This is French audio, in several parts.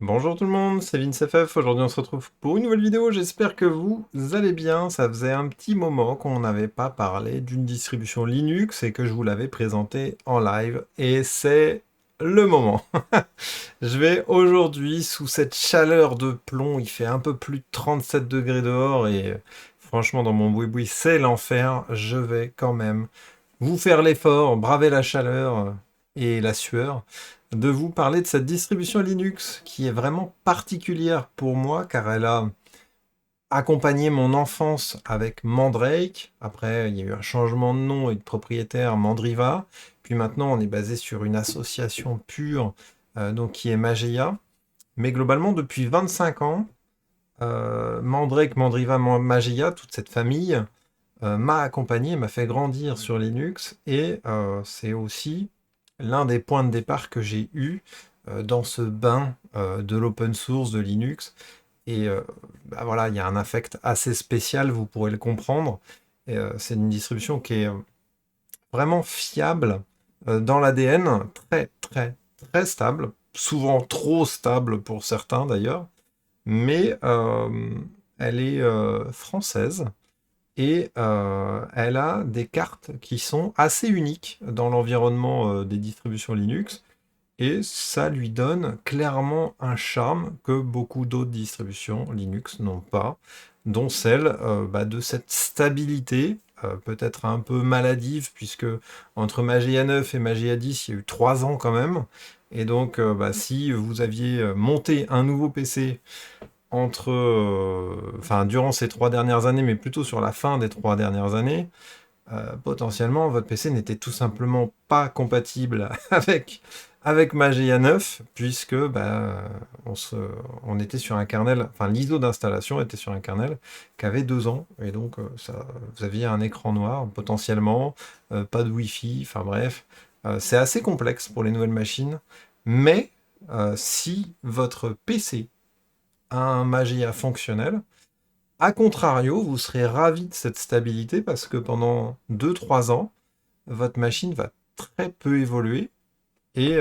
Bonjour tout le monde, c'est VinceFF. Aujourd'hui on se retrouve pour une nouvelle vidéo. J'espère que vous allez bien. Ça faisait un petit moment qu'on n'avait pas parlé d'une distribution Linux et que je vous l'avais présentée en live. Et c'est le moment. Je vais aujourd'hui, sous cette chaleur de plomb, il fait un peu plus de 37 degrés dehors et franchement dans mon boui-boui c'est l'enfer. Je vais quand même vous faire l'effort, braver la chaleur et la sueur, de vous parler de cette distribution Linux qui est vraiment particulière pour moi car elle a accompagné mon enfance avec Mandrake. Après, il y a eu un changement de nom et de propriétaire, Mandriva. Puis maintenant, on est basé sur une association pure, donc qui est Mageia. Mais globalement, depuis 25 ans, Mandrake, Mandriva, Mageia, toute cette famille, m'a accompagné, m'a fait grandir sur Linux et c'est aussi l'un des points de départ que j'ai eu dans ce bain de l'open source de Linux. Et bah voilà, il y a un affect assez spécial, vous pourrez le comprendre. Et, c'est une distribution qui est vraiment fiable dans l'ADN, très très très stable, souvent trop stable pour certains d'ailleurs, mais elle est française et elle a des cartes qui sont assez uniques dans l'environnement des distributions Linux. Et ça lui donne clairement un charme que beaucoup d'autres distributions Linux n'ont pas, dont celle de cette stabilité, peut-être un peu maladive, puisque entre Magia 9 et Magia 10, il y a eu 3 ans quand même. Et donc, si vous aviez monté un nouveau PC durant ces 3 dernières années, mais plutôt sur la fin des 3 dernières années, potentiellement votre PC n'était tout simplement pas compatible avec Mageia 9, puisque on était sur un kernel, enfin l'ISO d'installation était sur un kernel qui avait 2 ans, et donc vous aviez un écran noir potentiellement, pas de Wi-Fi, enfin bref, c'est assez complexe pour les nouvelles machines, mais si votre PC a un Mageia fonctionnel, a contrario, vous serez ravi de cette stabilité parce que pendant 2 3 ans, votre machine va très peu évoluer et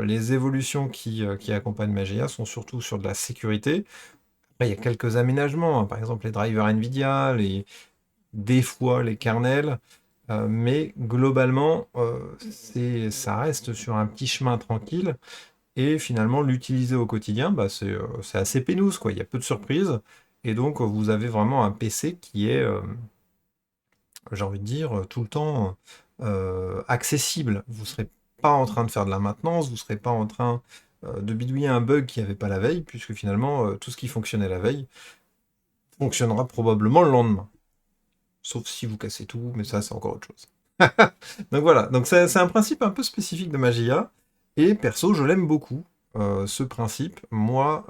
les évolutions qui accompagnent Mageia sont surtout sur de la sécurité. Après, il y a quelques aménagements, hein, par exemple les drivers NVIDIA, des fois les kernels, mais globalement, ça reste sur un petit chemin tranquille et finalement, l'utiliser au quotidien, c'est assez pénible, quoi. Il y a peu de surprises. Et donc, vous avez vraiment un PC qui est, j'ai envie de dire, tout le temps accessible. Vous ne serez pas en train de faire de la maintenance, vous ne serez pas en train de bidouiller un bug qui n'y avait pas la veille, puisque finalement, tout ce qui fonctionnait la veille fonctionnera probablement le lendemain. Sauf si vous cassez tout, mais ça, c'est encore autre chose. Donc voilà, donc c'est un principe un peu spécifique de Magia, et perso, je l'aime beaucoup, ce principe. Moi,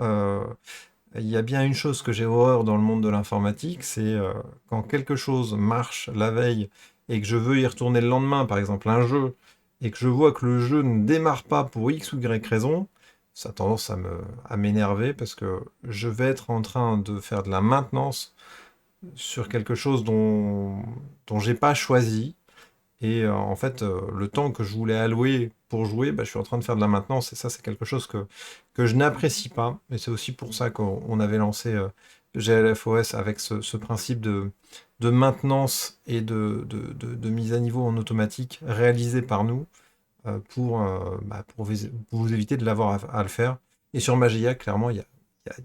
il y a bien une chose que j'ai horreur dans le monde de l'informatique, c'est quand quelque chose marche la veille et que je veux y retourner le lendemain, par exemple un jeu, et que je vois que le jeu ne démarre pas pour X ou Y raison, ça a tendance à m'énerver parce que je vais être en train de faire de la maintenance sur quelque chose dont j'ai pas choisi. Et en fait, le temps que je voulais allouer pour jouer, je suis en train de faire de la maintenance, et ça, c'est quelque chose que je n'apprécie pas. Et c'est aussi pour ça qu'on avait lancé GLFOS avec ce principe de maintenance et de mise à niveau en automatique réalisé par nous pour vous éviter de l'avoir à le faire. Et sur Magia, clairement, il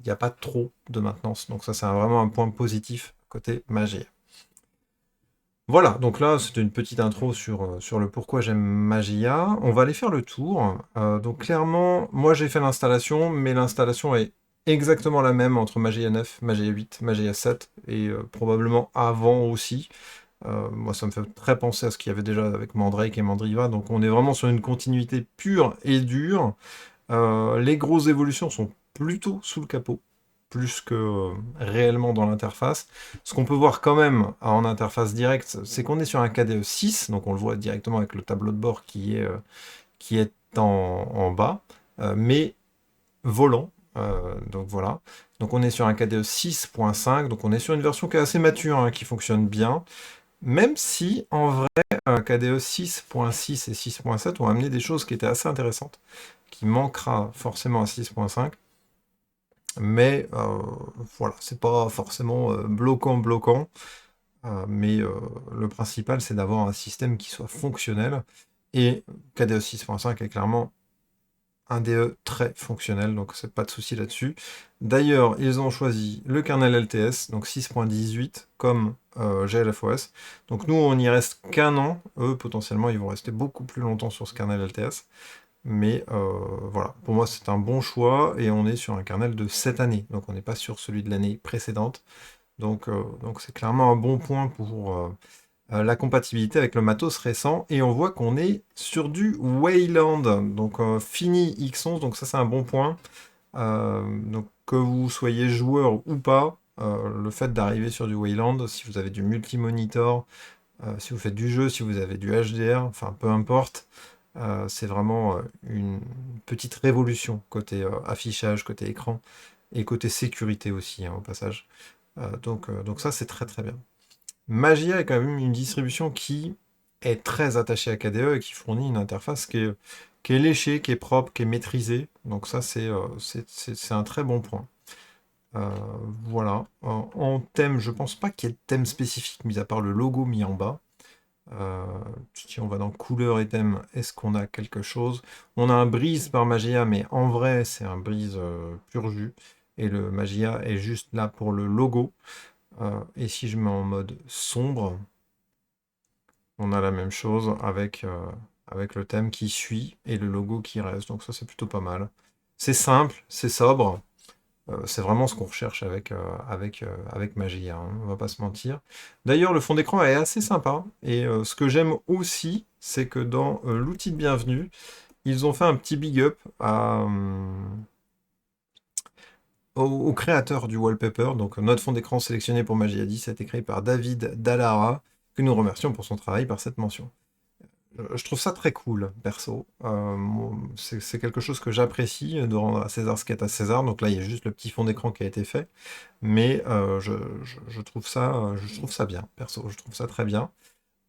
y a pas trop de maintenance. Donc ça, c'est vraiment un point positif côté Magia. Voilà, donc là, c'était une petite intro sur le pourquoi j'aime Magia. On va aller faire le tour. Donc clairement, moi j'ai fait l'installation, mais l'installation est exactement la même entre Magia 9, Magia 8, Magia 7, et probablement avant aussi. Moi, ça me fait très penser à ce qu'il y avait déjà avec Mandrake et Mandriva, donc on est vraiment sur une continuité pure et dure. Les grosses évolutions sont plutôt sous le capot, plus que réellement dans l'interface. Ce qu'on peut voir quand même en interface directe, c'est qu'on est sur un KDE 6, donc on le voit directement avec le tableau de bord qui est en bas, mais volant. Donc voilà. Donc on est sur un KDE 6.5, donc on est sur une version qui est assez mature, hein, qui fonctionne bien, même si en vrai, KDE 6.6 et 6.7 ont amené des choses qui étaient assez intéressantes, qui manquera forcément à 6.5. Mais voilà, c'est pas forcément bloquant. Mais le principal, c'est d'avoir un système qui soit fonctionnel. Et KDE 6.5 est clairement un DE très fonctionnel, donc c'est pas de souci là-dessus. D'ailleurs, ils ont choisi le kernel LTS, donc 6.18, comme GLFOS. Donc nous, on n'y reste qu'un an. Eux, potentiellement, ils vont rester beaucoup plus longtemps sur ce kernel LTS. Mais voilà, pour moi, c'est un bon choix, et on est sur un kernel de cette année. Donc on n'est pas sur celui de l'année précédente. Donc c'est clairement un bon point pour la compatibilité avec le matos récent, et on voit qu'on est sur du Wayland, donc fini X11, donc ça c'est un bon point. Donc que vous soyez joueur ou pas, le fait d'arriver sur du Wayland, si vous avez du multi-monitor, si vous faites du jeu, si vous avez du HDR, enfin peu importe, c'est vraiment une petite révolution côté affichage, côté écran, et côté sécurité aussi, hein, au passage. Donc ça c'est très très bien. Magia est quand même une distribution qui est très attachée à KDE et qui fournit une interface qui est léchée, qui est propre, qui est maîtrisée. Donc ça, c'est un très bon point. Euh, voilà. En thème, je pense pas qu'il y ait de thème spécifique, mis à part le logo mis en bas. Euh, si on va dans couleur et thème, est-ce qu'on a quelque chose? On a un brise par Magia, mais en vrai, c'est un brise pur jus. Et le Magia est juste là pour le logo. Et si je mets en mode sombre, on a la même chose avec le thème qui suit et le logo qui reste. Donc ça, c'est plutôt pas mal. C'est simple, c'est sobre. C'est vraiment ce qu'on recherche avec Magia, hein, on va pas se mentir. D'ailleurs, le fond d'écran est assez sympa. Et ce que j'aime aussi, c'est que dans l'outil de bienvenue, ils ont fait un petit big up au créateur du wallpaper. Donc notre fond d'écran sélectionné pour Magia 10 a été créé par David Dallara, que nous remercions pour son travail par cette mention. Je trouve ça très cool, perso. C'est quelque chose que j'apprécie, de rendre à César ce qui est à César. Donc là, il y a juste le petit fond d'écran qui a été fait. Mais je trouve ça bien, perso. Je trouve ça très bien.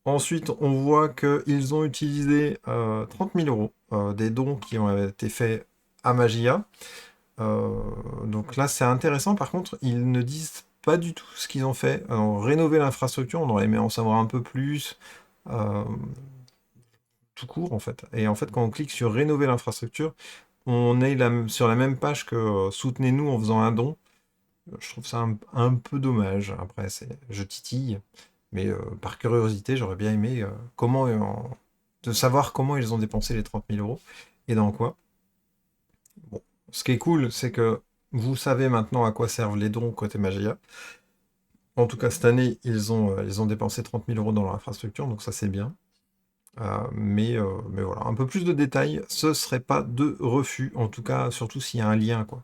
Ensuite, on voit qu'ils ont utilisé 30 000 euros des dons qui ont été faits à Magia. Donc là, c'est intéressant. Par contre, ils ne disent pas du tout ce qu'ils ont fait. Alors, rénover l'infrastructure, on aurait aimé en savoir un peu plus. Euh, tout court en fait. Et en fait, quand on clique sur rénover l'infrastructure, on est sur la même page que soutenez-nous en faisant un don. Je trouve ça un peu dommage. Après, je titille, mais par curiosité, j'aurais bien aimé de savoir comment ils ont dépensé les 30 000 euros et dans quoi. Bon, ce qui est cool, c'est que vous savez maintenant à quoi servent les dons côté Magia. En tout cas, cette année, ils ont dépensé 30 000 euros dans leur infrastructure, donc ça c'est bien. Mais voilà, un peu plus de détails, ce serait pas de refus, en tout cas, surtout s'il y a un lien, quoi.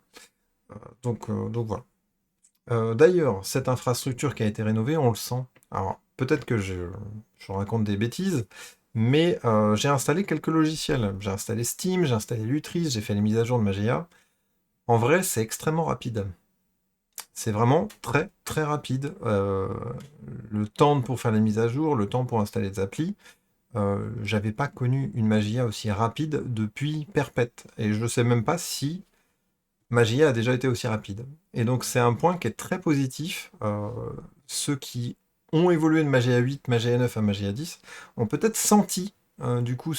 Donc voilà. D'ailleurs, cette infrastructure qui a été rénovée, on le sent. Alors, peut-être que je raconte des bêtises, mais j'ai installé quelques logiciels. J'ai installé Steam, j'ai installé Lutris, j'ai fait les mises à jour de Magia. En vrai, c'est extrêmement rapide. C'est vraiment très très rapide. Le temps pour faire les mises à jour, le temps pour installer des applis. J'avais pas connu une Magia aussi rapide depuis Perpète. Et je sais même pas si Magia a déjà été aussi rapide. Et donc c'est un point qui est très positif. Ceux qui ont évolué de Magia 8, Magia 9 à Magia 10 ont peut-être senti du coup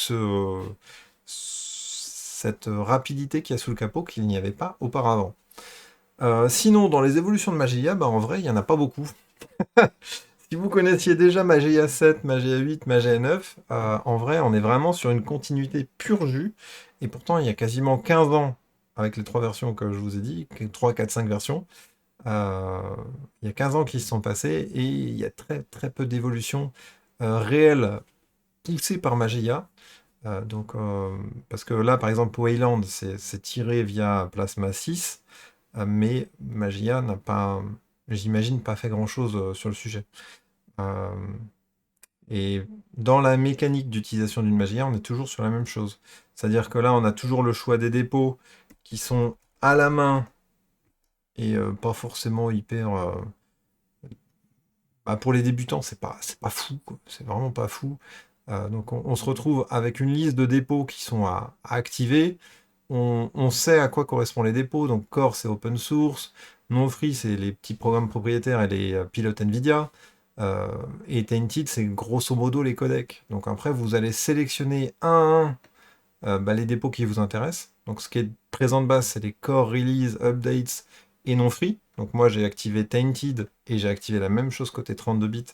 cette rapidité qu'il y a sous le capot qu'il n'y avait pas auparavant. Sinon, dans les évolutions de Magia, bah, en vrai, il n'y en a pas beaucoup. Si vous connaissiez déjà Magia 7, Magia 8, Magia 9, en vrai, on est vraiment sur une continuité pure jus. Et pourtant, il y a quasiment 15 ans, avec les trois versions que je vous ai dit, 3, 4, 5 versions, euh, il y a 15 ans qui se sont passés et il y a très très peu d'évolutions réelles poussées par Magia. Parce que là, par exemple, Wayland, c'est tiré via Plasma 6, mais Magia n'a pas, j'imagine, pas fait grand-chose sur le sujet. Euh, et dans la mécanique d'utilisation d'une Magia, on est toujours sur la même chose. C'est-à-dire que là, on a toujours le choix des dépôts qui sont à la main et pas forcément hyper. Bah, pour les débutants, c'est pas fou, quoi. C'est vraiment pas fou. Donc on se retrouve avec une liste de dépôts qui sont à activer. on sait à quoi correspondent les dépôts. Donc Core, c'est open source. Non-free, c'est les petits programmes propriétaires et les pilotes NVIDIA. Euh, et Tainted, c'est grosso modo les codecs. Donc après, vous allez sélectionner un à un les dépôts qui vous intéressent. Donc ce qui est présent de base, c'est les core, release, updates et non free. Donc moi, j'ai activé Tainted et j'ai activé la même chose côté 32 bits.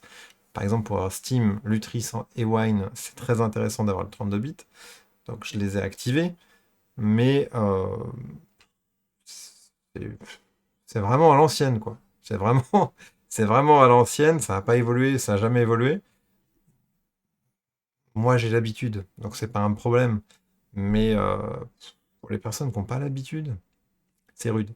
Par exemple, pour avoir Steam, Lutris et Wine, c'est très intéressant d'avoir le 32 bits. Donc je les ai activés. Mais c'est c'est vraiment à l'ancienne, quoi. C'est vraiment, c'est vraiment à l'ancienne, ça n'a pas évolué, ça n'a jamais évolué. Moi, j'ai l'habitude, donc c'est pas un problème. Mais pour les personnes qui n'ont pas l'habitude, c'est rude.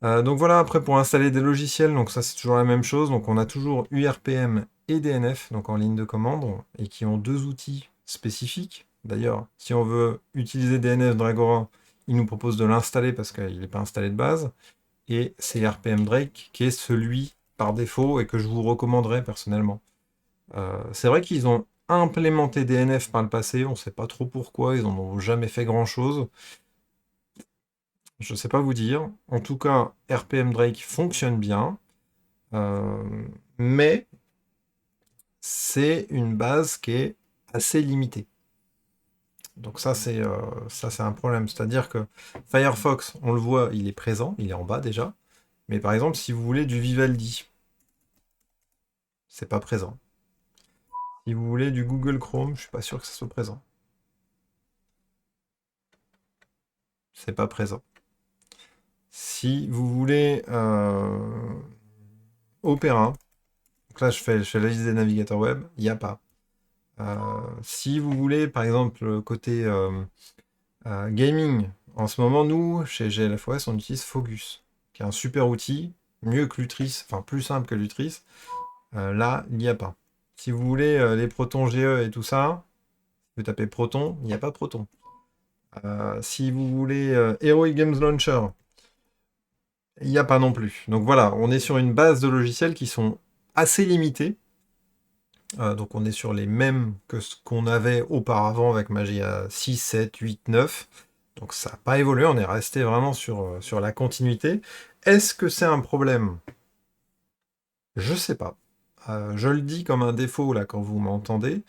Donc voilà, après pour installer des logiciels, donc ça c'est toujours la même chose. Donc on a toujours URPM et DNF, donc en ligne de commande, et qui ont deux outils spécifiques. D'ailleurs, si on veut utiliser DNF Dragora, il nous propose de l'installer parce qu'il n'est pas installé de base. Et c'est RPM Drake qui est celui par défaut et que je vous recommanderais personnellement. C'est vrai qu'ils ont implémenté DNF par le passé, on ne sait pas trop pourquoi, ils n'en ont jamais fait grand-chose. Je ne sais pas vous dire. En tout cas, RPM Drake fonctionne bien, euh, mais c'est une base qui est assez limitée. Donc ça, c'est un problème. C'est-à-dire que Firefox, on le voit, il est présent, il est en bas déjà. Mais par exemple, si vous voulez du Vivaldi, c'est pas présent. Si vous voulez du Google Chrome, je suis pas sûr que ça soit présent. C'est pas présent. Si vous voulez Opera, donc là je fais la liste des navigateurs web, il n'y a pas. Si vous voulez, par exemple, côté gaming, en ce moment, nous, chez GLFOS, on utilise Focus, qui est un super outil, mieux que Lutris, enfin plus simple que Lutris. Là, il n'y a pas. Si vous voulez les Proton GE et tout ça, vous tapez Proton, il n'y a pas Proton. Si vous voulez Heroic Games Launcher, il n'y a pas non plus. Donc voilà, on est sur une base de logiciels qui sont assez limitées. Donc on est sur les mêmes que ce qu'on avait auparavant avec Magia 6, 7, 8, 9. Donc ça n'a pas évolué, on est resté vraiment sur la continuité. Est-ce que c'est un problème? Je sais pas. Je le dis comme un défaut là quand vous m'entendez,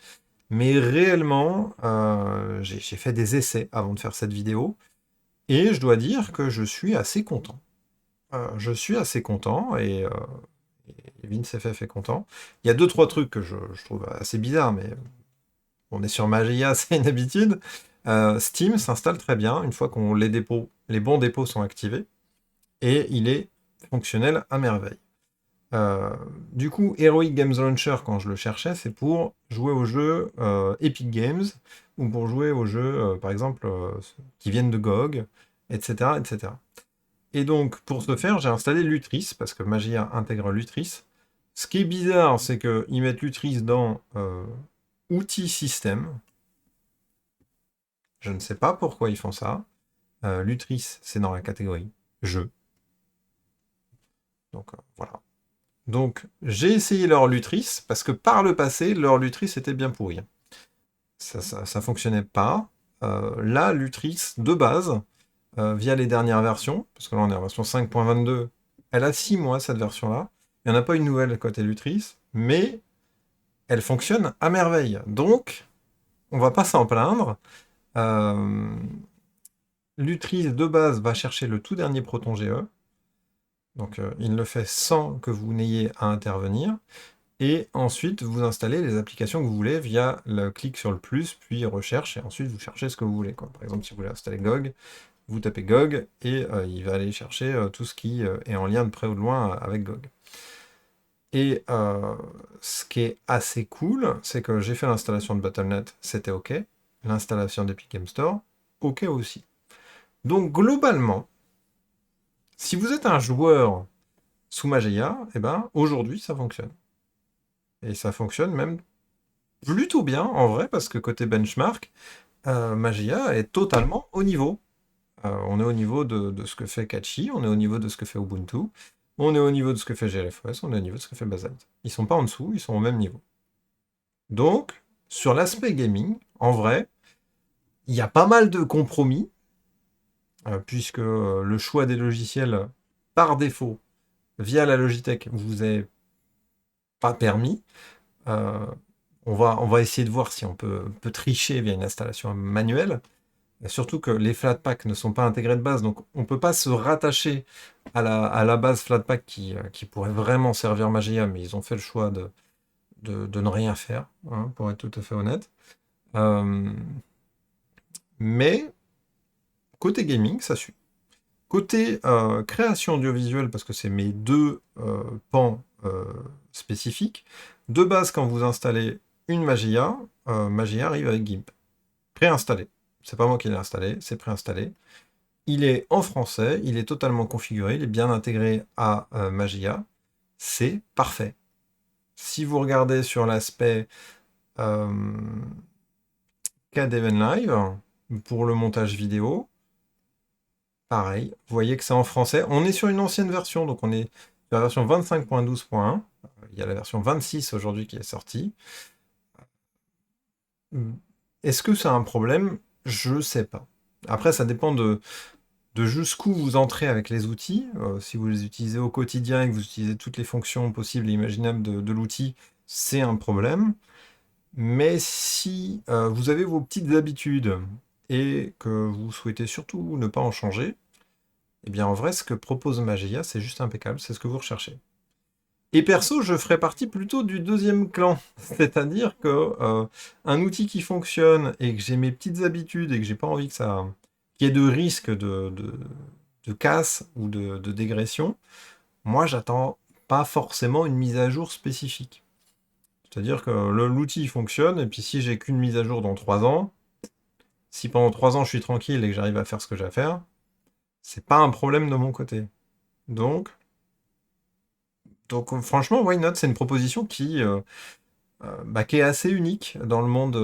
mais réellement, j'ai fait des essais avant de faire cette vidéo, et je dois dire que je suis assez content. Je suis assez content, et Vince FF est content. Il y a deux, trois trucs que je trouve assez bizarres, mais on est sur Magia, c'est une habitude. Steam s'installe très bien une fois que les bons dépôts sont activés, et il est fonctionnel à merveille. Du coup, Heroic Games Launcher, quand je le cherchais, c'est pour jouer aux jeux Epic Games, ou pour jouer aux jeux, par exemple, qui viennent de GOG, etc., etc. Et donc, pour ce faire, j'ai installé Lutris, parce que Magia intègre Lutris. Ce qui est bizarre, c'est qu'ils mettent Lutris dans Outils Système. Je ne sais pas pourquoi ils font ça. Lutris, c'est dans la catégorie Jeux. Donc, voilà. Donc, j'ai essayé leur Lutris, parce que par le passé, leur Lutris était bien pourri. Ça fonctionnait pas. Là, Lutris, de base, via les dernières versions, parce que là on est en version 5.22, elle a 6 mois cette version-là. Il n'y en a pas une nouvelle côté Lutris, mais elle fonctionne à merveille. Donc, on va pas s'en plaindre. Euh, Lutris de base va chercher le tout dernier Proton GE. Donc il le fait sans que vous n'ayez à intervenir. Et ensuite, vous installez les applications que vous voulez via le clic sur le plus, puis recherche, et ensuite vous cherchez ce que vous voulez, quoi. Par exemple, si vous voulez installer GOG, vous tapez GOG, et il va aller chercher tout ce qui est en lien de près ou de loin avec GOG. Et ce qui est assez cool, c'est que j'ai fait l'installation de Battle.net, c'était OK. L'installation d'Epic Game Store, OK aussi. Donc globalement, si vous êtes un joueur sous Magia, eh ben, aujourd'hui ça fonctionne. Et ça fonctionne même plutôt bien en vrai, parce que côté benchmark, Magia est totalement au niveau. On est au niveau de ce que fait Catchy, on est au niveau de ce que fait Ubuntu, on est au niveau de ce que fait GLFOS, on est au niveau de ce que fait Basalt. Ils sont pas en dessous, ils sont au même niveau. Donc, sur l'aspect gaming, en vrai, Il y a pas mal de compromis, puisque le choix des logiciels, par défaut, via la Logitech, vous est pas permis. Euh, on va essayer de voir si on peut tricher via une installation manuelle. Et surtout que les Flatpak ne sont pas intégrés de base, donc on ne peut pas se rattacher à la base Flatpak qui pourrait vraiment servir Magia, mais ils ont fait le choix de ne rien faire, hein, pour être tout à fait honnête. Euh, mais côté gaming, ça suit. Côté création audiovisuelle, parce que c'est mes deux pans spécifiques, de base, quand vous installez une Magia, Magia arrive avec GIMP, préinstallé. C'est pas moi qui l'ai installé, c'est préinstallé. Il est en français, il est totalement configuré, il est bien intégré à Magia. C'est parfait. Si vous regardez sur l'aspect euh, Cadeven Live, pour le montage vidéo, pareil, vous voyez que c'est en français. On est sur une ancienne version, donc on est sur la version 25.12.1. Il y a la version 26 aujourd'hui qui est sortie. Est-ce que c'est un problème? Je sais pas. Après, ça dépend de jusqu'où vous entrez avec les outils. Si vous les utilisez au quotidien et que vous utilisez toutes les fonctions possibles et imaginables de l'outil, c'est un problème. Mais si vous avez vos petites habitudes et que vous souhaitez surtout ne pas en changer, eh bien en vrai, ce que propose Magia, c'est juste impeccable, c'est ce que vous recherchez. Et perso, je ferais partie plutôt du deuxième clan. C'est-à-dire que un outil qui fonctionne et que j'ai mes petites habitudes et que j'ai pas envie que ça qu'il y ait de risque de casse ou de dégression, moi j'attends pas forcément une mise à jour spécifique. C'est-à-dire que l'outil fonctionne, et puis si j'ai qu'une mise à jour dans 3 ans, si pendant 3 ans je suis tranquille et que j'arrive à faire ce que j'ai à faire, c'est pas un problème de mon côté. Donc, franchement, why not? C'est une proposition qui est assez unique dans le monde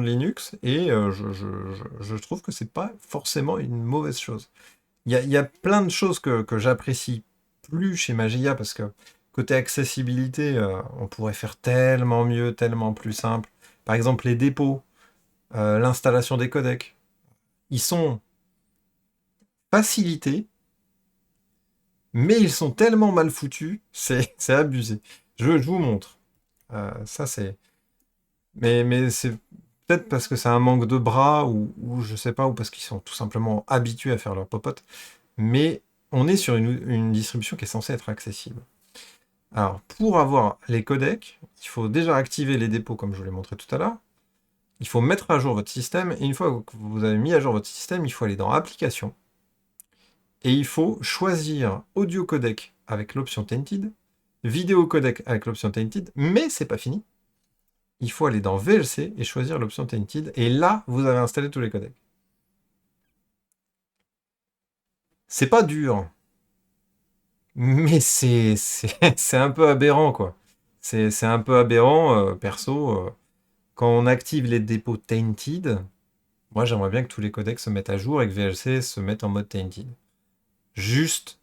Linux, et je trouve que c'est pas forcément une mauvaise chose. Il y a plein de choses que j'apprécie plus chez Magia, parce que côté accessibilité, on pourrait faire tellement mieux, tellement plus simple. Par exemple, les dépôts, l'installation des codecs, ils sont facilités, mais ils sont tellement mal foutus, c'est abusé. Je vous montre. Ça, c'est. Mais c'est peut-être parce que c'est un manque de bras, ou je sais pas, ou parce qu'ils sont tout simplement habitués à faire leur popote. Mais on est sur une distribution qui est censée être accessible. Alors, pour avoir les codecs, il faut déjà activer les dépôts comme je vous l'ai montré tout à l'heure. Il faut mettre à jour votre système, et une fois que vous avez mis à jour votre système, il faut aller dans Applications, et il faut choisir Audio Codec avec l'option Tainted, Vidéo Codec avec l'option Tainted, mais c'est pas fini. Il faut aller dans VLC et choisir l'option Tainted, et là, vous avez installé tous les codecs. C'est pas dur, mais c'est un peu aberrant, quoi. C'est un peu aberrant, perso. Quand on active les dépôts Tainted, moi j'aimerais bien que tous les codecs se mettent à jour et que VLC se mette en mode Tainted. Juste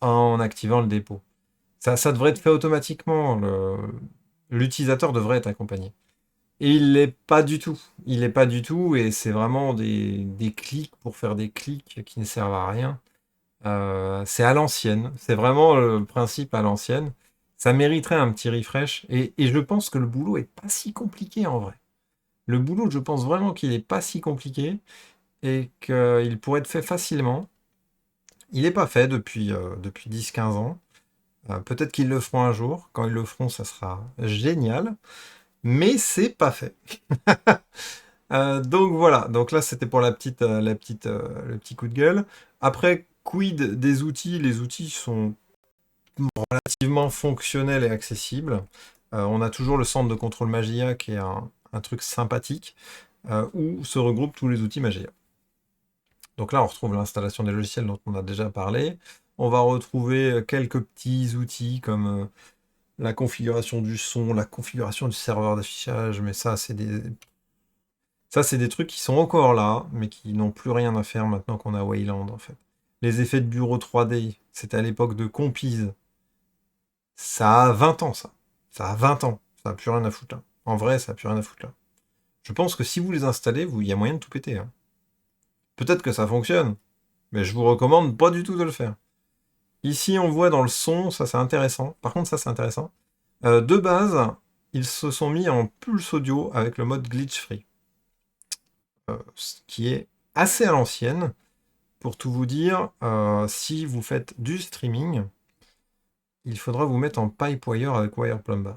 en activant le dépôt. Ça devrait être fait automatiquement. L'utilisateur devrait être accompagné. Et il l'est pas du tout. Il l'est pas du tout, et c'est vraiment des clics pour faire des clics qui ne servent à rien. C'est à l'ancienne. C'est vraiment le principe à l'ancienne. Ça mériterait un petit refresh. Et je pense que le boulot est pas si compliqué en vrai. Le boulot, je pense vraiment qu'il est pas si compliqué et qu'il pourrait être fait facilement. Il n'est pas fait depuis 10-15 ans. Peut-être qu'ils le feront un jour. Quand ils le feront, ça sera génial. Mais c'est pas fait. Donc voilà. Donc là, c'était pour le petit coup de gueule. Après, quid des outils? Les outils sont relativement fonctionnels et accessibles. On a toujours le centre de contrôle Magia, qui est un truc sympathique, où se regroupent tous les outils Magia. Donc là, on retrouve l'installation des logiciels dont on a déjà parlé. On va retrouver quelques petits outils comme la configuration du son, la configuration du serveur d'affichage, mais ça, c'est des trucs qui sont encore là, mais qui n'ont plus rien à faire maintenant qu'on a Wayland, en fait. Les effets de bureau 3D, c'était à l'époque de Compiz. Ça a 20 ans, ça. Ça a 20 ans. Ça n'a plus rien à foutre là. En vrai, ça n'a plus rien à foutre là. Je pense que si vous les installez, il y a moyen de tout péter, hein. Peut-être que ça fonctionne, mais je vous recommande pas du tout de le faire. Ici, on voit dans le son, ça c'est intéressant. Par contre, ça c'est intéressant. De base, ils se sont mis en pulse audio avec le mode glitch free, ce qui est assez à l'ancienne. Pour tout vous dire, si vous faites du streaming, il faudra vous mettre en Pipewire avec Wireplumber.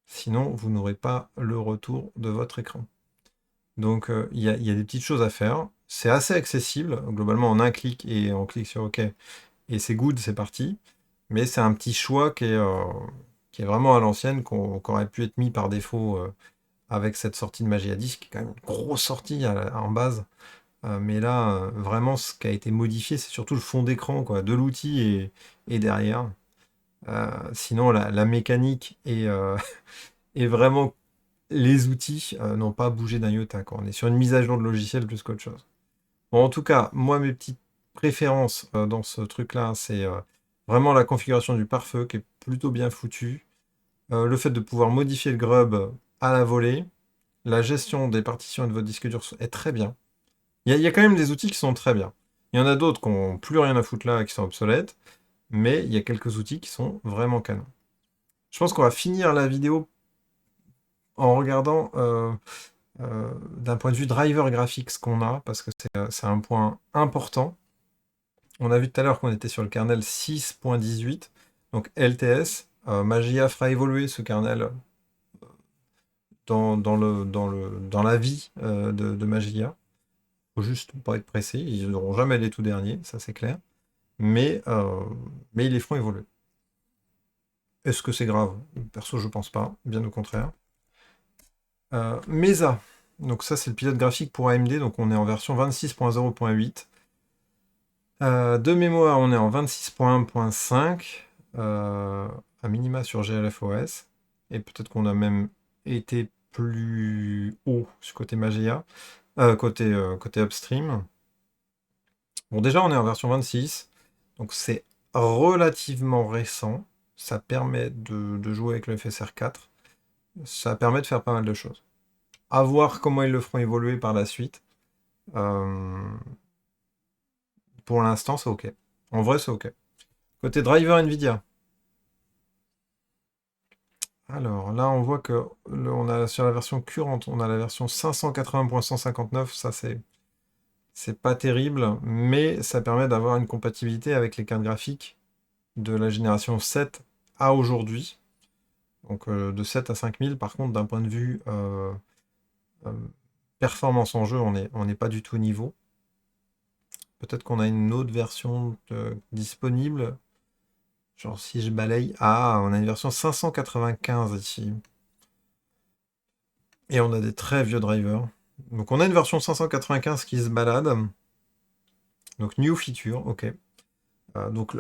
Sinon, vous n'aurez pas le retour de votre écran. Donc, il y a des petites choses à faire. C'est assez accessible. Globalement, en un clic et on clique sur OK. Et c'est good, c'est parti. Mais c'est un petit choix qui est vraiment à l'ancienne, qu'aurait pu être mis par défaut avec cette sortie de Magia 10, qui est quand même une grosse sortie en base. Mais là, vraiment, ce qui a été modifié, c'est surtout le fond d'écran, quoi, de l'outil et derrière. Sinon, la mécanique et vraiment les outils n'ont pas bougé d'un iota, quoi. On est sur une mise à jour de logiciel plus qu'autre chose. Bon, en tout cas, moi, mes petites préférences dans ce truc-là, c'est vraiment la configuration du pare-feu qui est plutôt bien foutue. Le fait de pouvoir modifier le grub à la volée. La gestion des partitions et de votre disque dur est très bien. Il y a quand même des outils qui sont très bien. Il y en a d'autres qui n'ont plus rien à foutre là et qui sont obsolètes, mais il y a quelques outils qui sont vraiment canons. Je pense qu'on va finir la vidéo en regardant d'un point de vue driver graphique ce qu'on a, parce que c'est un point important. On a vu tout à l'heure qu'on était sur le kernel 6.18, donc LTS. Magia fera évoluer ce kernel dans la vie de Magia. Faut juste pas être pressé, ils n'auront jamais les tout derniers, ça c'est clair. Mais ils les feront évoluer. Est-ce que c'est grave? Perso, je pense pas, bien au contraire. Mesa, donc ça c'est le pilote graphique pour AMD, donc on est en version 26.0.8. De mémoire, on est en 26.1.5, à minima sur GLFOS, et peut-être qu'on a même été plus haut sur côté Magia, côté upstream. Bon, déjà, on est en version 26, donc c'est relativement récent. Ça permet de jouer avec le FSR 4. Ça permet de faire pas mal de choses. À voir comment ils le feront évoluer par la suite. Euh, pour l'instant, c'est OK. En vrai, c'est OK. Côté driver NVIDIA. Alors là, on voit que on a sur la version currente, on a la version 580.159. Ça, c'est pas terrible, mais ça permet d'avoir une compatibilité avec les cartes graphiques de la génération 7 à aujourd'hui. Donc de 7 à 5000, par contre, d'un point de vue euh, performance en jeu, on n'est pas du tout au niveau. Peut-être qu'on a une autre version disponible. Genre si je balaye... Ah, on a une version 595 ici. Et on a des très vieux drivers. Donc on a une version 595 qui se balade. Donc New Feature, ok. Donc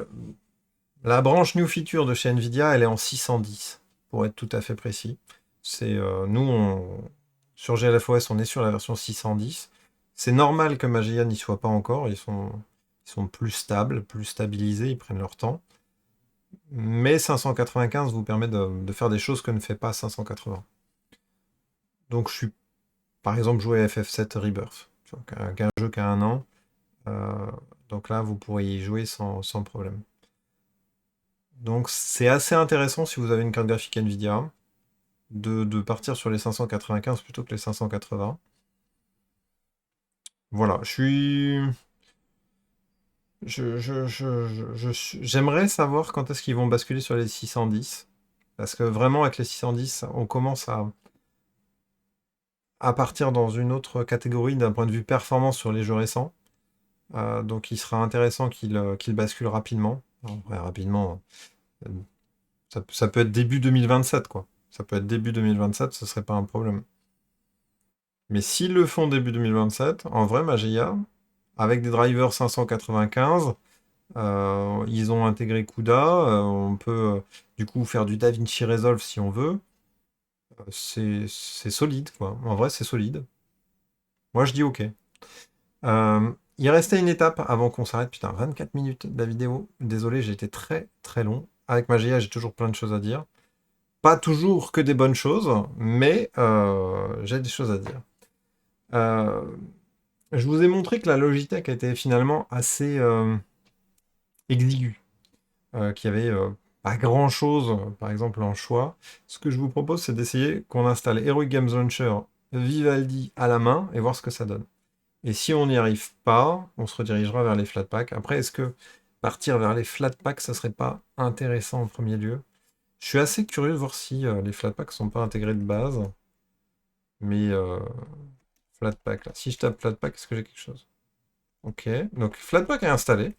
la branche New Feature de chez Nvidia, elle est en 610, pour être tout à fait précis. Sur GLFOS, on est sur la version 610. C'est normal que Magia n'y soit pas encore. Ils sont plus stables, plus stabilisés, ils prennent leur temps. Mais 595 vous permet de faire des choses que ne fait pas 580. Donc je suis, par exemple, joué à FF7 Rebirth, tu vois, qu'un jeu qui a 1 an. Euh, donc là, vous pourriez y jouer sans problème. Donc c'est assez intéressant si vous avez une carte graphique Nvidia de partir sur les 595 plutôt que les 580. Voilà, j'aimerais savoir quand est-ce qu'ils vont basculer sur les 610. Parce que vraiment, avec les 610, on commence à partir dans une autre catégorie d'un point de vue performance sur les jeux récents. Donc il sera intéressant qu'il bascule rapidement. En vrai, rapidement, euh, ça peut être début 2027, quoi. Ça peut être début 2027, ce serait pas un problème. Mais s'ils le font début 2027, en vrai, Magia, avec des drivers 595, ils ont intégré CUDA, on peut du coup faire du DaVinci Resolve si on veut. C'est solide, quoi. En vrai, c'est solide. Moi, je dis OK. Il restait une étape avant qu'on s'arrête. Putain, 24 minutes de la vidéo. Désolé, j'ai été très très long. Avec Magia, j'ai toujours plein de choses à dire. pas toujours que des bonnes choses, mais j'ai des choses à dire. Euh, je vous ai montré que la Logitech était finalement assez exiguë, qu'il y avait pas grand-chose, par exemple, en choix. Ce que je vous propose, c'est d'essayer qu'on installe Heroic Games Launcher Vivaldi à la main et voir ce que ça donne. Et si on n'y arrive pas, on se redirigera vers les Flatpak. Après, est-ce que partir vers les Flatpak, ça serait pas intéressant en premier lieu? Je suis assez curieux de voir si les Flatpak sont pas intégrés de base. Mais Flatpak, là. Si je tape Flatpak, est-ce que j'ai quelque chose? Ok. Donc Flatpak est installé.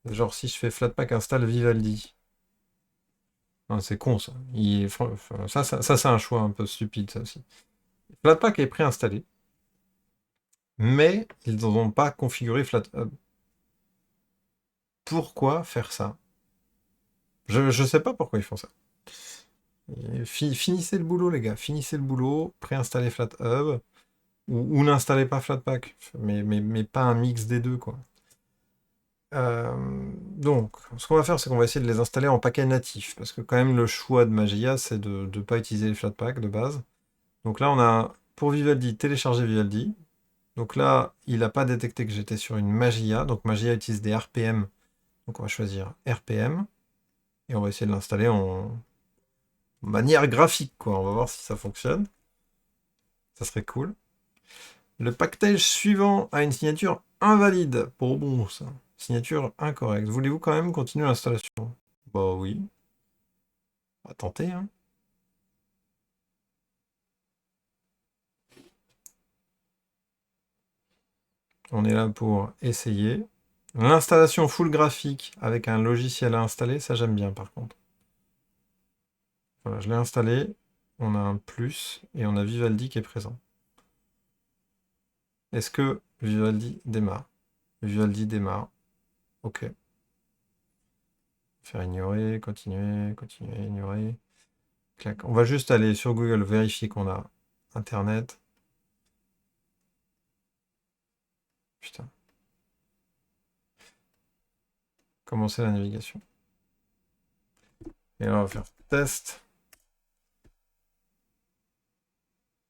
Genre si je fais Flatpak installe Vivaldi. Ah, c'est con ça. Ça, c'est un choix un peu stupide, ça aussi. Flatpak est préinstallé. Mais ils n'ont pas configuré FlatHub. Pourquoi faire ça? Je sais pas pourquoi ils font ça. Finissez le boulot, les gars. Finissez le boulot. Préinstallez FlatHub. Ou n'installez pas Flatpak. Mais pas un mix des deux, quoi. Donc, ce qu'on va faire, c'est qu'on va essayer de les installer en paquet natif. Parce que quand même, le choix de Magia, c'est de ne pas utiliser les Flatpak de base. Donc là, on a, pour Vivaldi, télécharger Vivaldi. Donc là, il n'a pas détecté que j'étais sur une Magia. Donc Magia utilise des RPM. Donc on va choisir RPM. Et on va essayer de l'installer en manière graphique, quoi. On va voir si ça fonctionne. Ça serait cool. Le package suivant a une signature invalide. Pour bon, ça. Signature incorrecte. Voulez-vous quand même continuer l'installation? Bah oui. On va tenter, hein. On est là pour essayer. L'installation full graphique avec un logiciel à installer, ça j'aime bien par contre. Voilà, je l'ai installé. On a un plus et on a Vivaldi qui est présent. Est-ce que Vivaldi démarre? Vivaldi démarre. Ok. Faire ignorer, continuer, continuer, ignorer. Clac. On va juste aller sur Google vérifier qu'on a Internet. Putain. Commencer la navigation. Et là, on va faire test.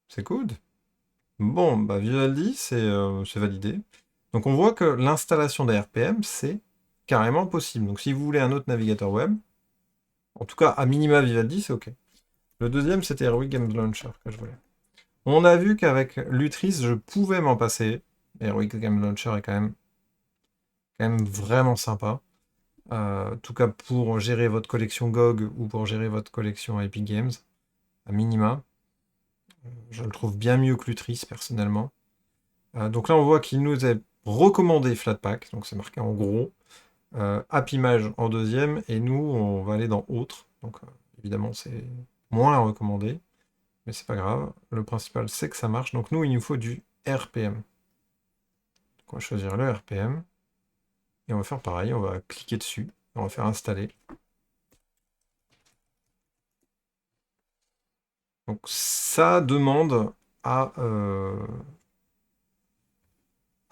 C'est good. Bon, bah Vivaldi, c'est validé. Donc on voit que l'installation des RPM, c'est carrément possible. Donc si vous voulez un autre navigateur web, en tout cas à minima Vivaldi, c'est OK. Le deuxième, c'était Heroic Games Launcher que je voulais. On a vu qu'avec Lutris, je pouvais m'en passer. Heroic Games Launcher est quand même vraiment sympa. En tout cas pour gérer votre collection GOG ou pour gérer votre collection Epic Games, à minima. Je le trouve bien mieux que Lutris, personnellement. Donc là, on voit qu'il nous est recommandé Flatpak, donc c'est marqué en gros. App Image en deuxième, et nous, on va aller dans Autres. Donc évidemment, c'est moins recommandé, mais c'est pas grave. Le principal, c'est que ça marche. Donc nous, il nous faut du RPM. Donc on va choisir le RPM, et on va faire pareil, on va cliquer dessus, on va faire installer. Donc ça demande à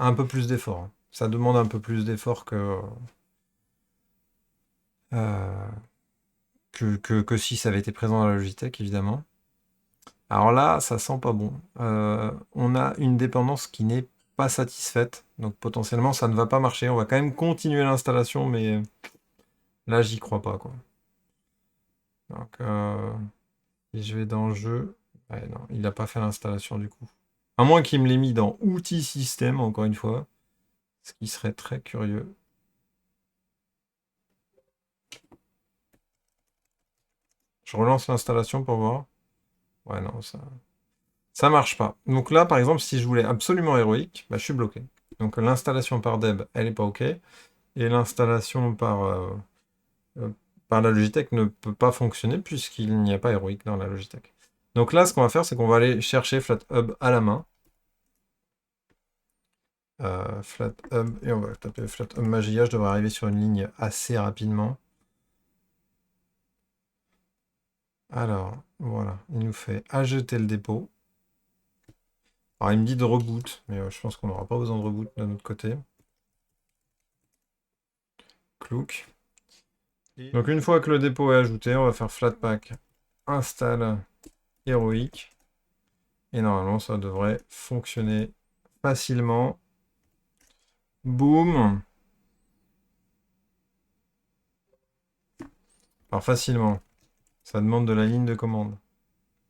un peu plus d'effort, hein. Ça demande un peu plus d'effort euh, que si ça avait été présent dans la Logitech, évidemment. Alors là, ça sent pas bon. On a une dépendance qui n'est pas satisfaite, donc potentiellement ça ne va pas marcher. On va quand même continuer l'installation, mais là j'y crois pas, quoi. Donc si je vais dans jeu, ouais, non, il n'a pas fait l'installation du coup. À moins qu'il me l'ait mis dans outils système, encore une fois, ce qui serait très curieux. Je relance l'installation pour voir. Ouais, non, ça marche pas. Donc là, par exemple, si je voulais absolument héroïque, bah, je suis bloqué. Donc l'installation par Deb, elle est pas OK. Et l'installation euh, par la Logitech ne peut pas fonctionner puisqu'il n'y a pas héroïque dans la Logitech. Donc là, ce qu'on va faire, c'est qu'on va aller chercher FlatHub à la main. FlatHub, et on va taper FlatHub Magia. Je devrais arriver sur une ligne assez rapidement. Alors, voilà, il nous fait ajouter le dépôt. Alors, il me dit de reboot, mais je pense qu'on n'aura pas besoin de reboot de notre côté. Clouk. Donc, une fois que le dépôt est ajouté, on va faire Flatpak installe héroïque. Et normalement, ça devrait fonctionner facilement. Boum. Alors facilement. Ça demande de la ligne de commande.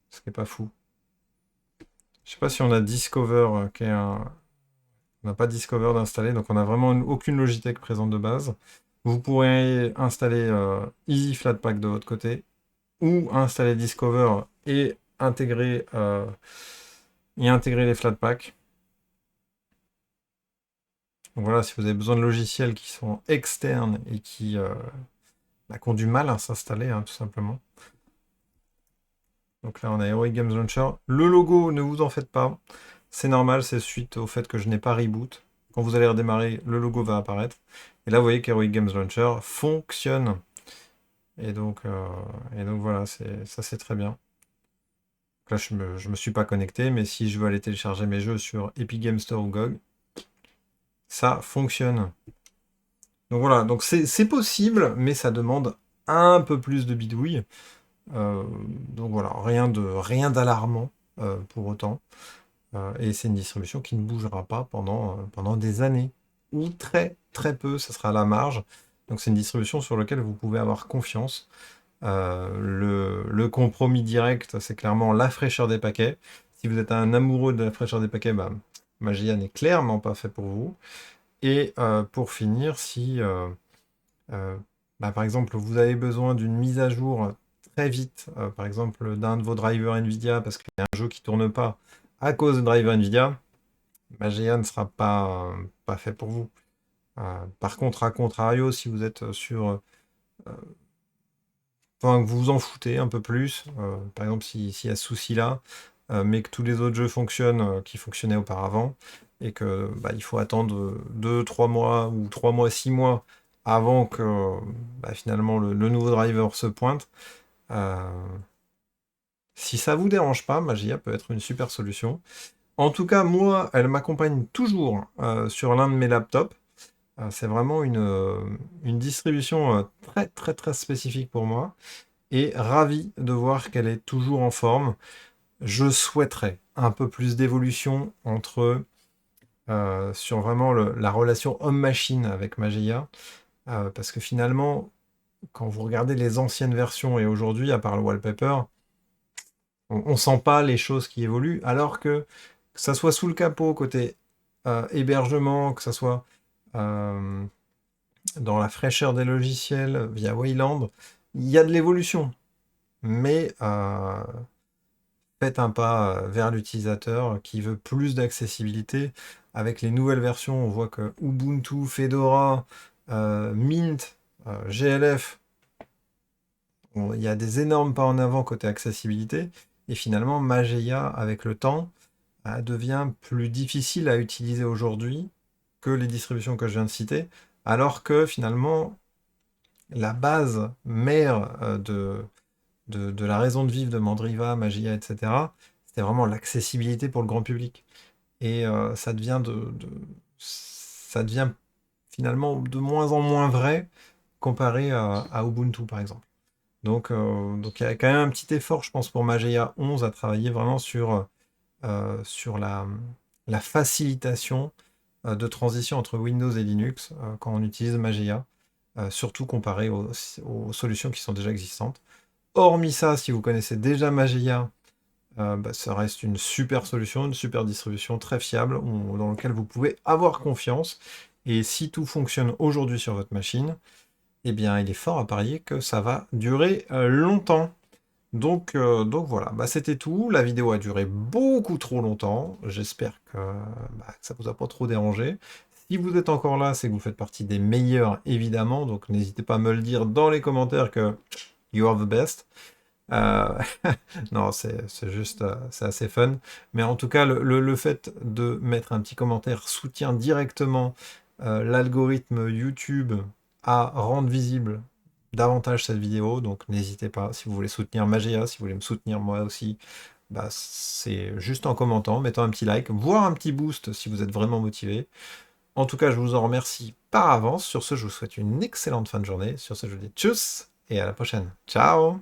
Ce qui est pas fou. Je sais pas si on a Discover qui est un... On n'a pas Discover d'installer, donc on n'a vraiment aucune Logitech présente de base. Vous pourrez installer Easy Flatpak de votre côté, ou installer Discover et intégrer les Flatpak. Donc voilà, si vous avez besoin de logiciels qui sont externes et qui ont du mal à s'installer, tout simplement. Donc là, on a Heroic Games Launcher. Le logo, ne vous en faites pas. C'est normal, c'est suite au fait que je n'ai pas reboot. Quand vous allez redémarrer, le logo va apparaître. Et là, vous voyez qu'Heroic Games Launcher fonctionne. Et donc voilà, ça c'est très bien. Donc là, je me suis pas connecté, mais si je veux aller télécharger mes jeux sur Epic Games Store ou GOG, ça fonctionne. Donc voilà, donc c'est possible, mais ça demande un peu plus de bidouille. Donc voilà, rien d'alarmant pour autant. Et c'est une distribution qui ne bougera pas pendant des années. Ou très très peu, ça sera à la marge. Donc c'est une distribution sur laquelle vous pouvez avoir confiance. Le compromis direct, c'est clairement la fraîcheur des paquets. Si vous êtes un amoureux de la fraîcheur des paquets, bah, Magia n'est clairement pas fait pour vous. Et pour finir, si par exemple vous avez besoin d'une mise à jour très vite, par exemple d'un de vos drivers Nvidia, parce qu'il y a un jeu qui ne tourne pas à cause de driver Nvidia, Magia ne sera pas fait pour vous. Par contre, à contrario, si vous êtes sur... Enfin, que vous vous en foutez un peu plus, par exemple s'il y a ce souci-là, mais que tous les autres jeux fonctionnent, qui fonctionnaient auparavant, et que il faut attendre 2, 3 mois, ou 3 mois, 6 mois, avant que finalement le nouveau driver se pointe. euh, Si ça vous dérange pas, Magia peut être une super solution. En tout cas, moi, elle m'accompagne toujours sur l'un de mes laptops. C'est vraiment une distribution très très très spécifique pour moi. Et ravi de voir qu'elle est toujours en forme. Je souhaiterais un peu plus d'évolution sur vraiment la relation homme-machine avec Magia. Parce que finalement, quand vous regardez les anciennes versions et aujourd'hui, à part le wallpaper, on sent pas les choses qui évoluent, alors que ça soit sous le capot, côté hébergement, que ça soit euh, dans la fraîcheur des logiciels via Wayland, il y a de l'évolution. Mais faites un pas vers l'utilisateur qui veut plus d'accessibilité. Avec les nouvelles versions, on voit que Ubuntu, Fedora, Mint, GLF, il y a des énormes pas en avant côté accessibilité. Et finalement, Mageia, avec le temps, devient plus difficile à utiliser aujourd'hui que les distributions que je viens de citer, alors que finalement, la base mère de la raison de vivre de Mandriva, Magia, etc., c'était vraiment l'accessibilité pour le grand public. Et ça devient finalement de moins en moins vrai comparé à Ubuntu, par exemple. Donc il y a quand même un petit effort, je pense, pour Mageia 11 à travailler vraiment sur la facilitation de transition entre Windows et Linux quand on utilise Mageia, surtout comparé aux solutions qui sont déjà existantes. Hormis ça, si vous connaissez déjà Mageia, ça reste une super solution, une super distribution très fiable dans laquelle vous pouvez avoir confiance. Et si tout fonctionne aujourd'hui sur votre machine, eh bien, il est fort à parier que ça va durer longtemps. Donc voilà, c'était tout. La vidéo a duré beaucoup trop longtemps. J'espère que ça vous a pas trop dérangé. Si vous êtes encore là, c'est que vous faites partie des meilleurs, évidemment. Donc n'hésitez pas à me le dire dans les commentaires que you are the best. Euh, non, c'est juste, c'est assez fun. Mais en tout cas, le fait de mettre un petit commentaire soutient directement l'algorithme YouTube à rendre visible davantage cette vidéo. Donc n'hésitez pas, si vous voulez soutenir Magia, si vous voulez me soutenir moi aussi, c'est juste en commentant, mettant un petit like, voire un petit boost si vous êtes vraiment motivé. En tout cas, je vous en remercie par avance. Sur ce, je vous souhaite une excellente fin de journée. Sur ce, je vous dis tchuss et à la prochaine. Ciao!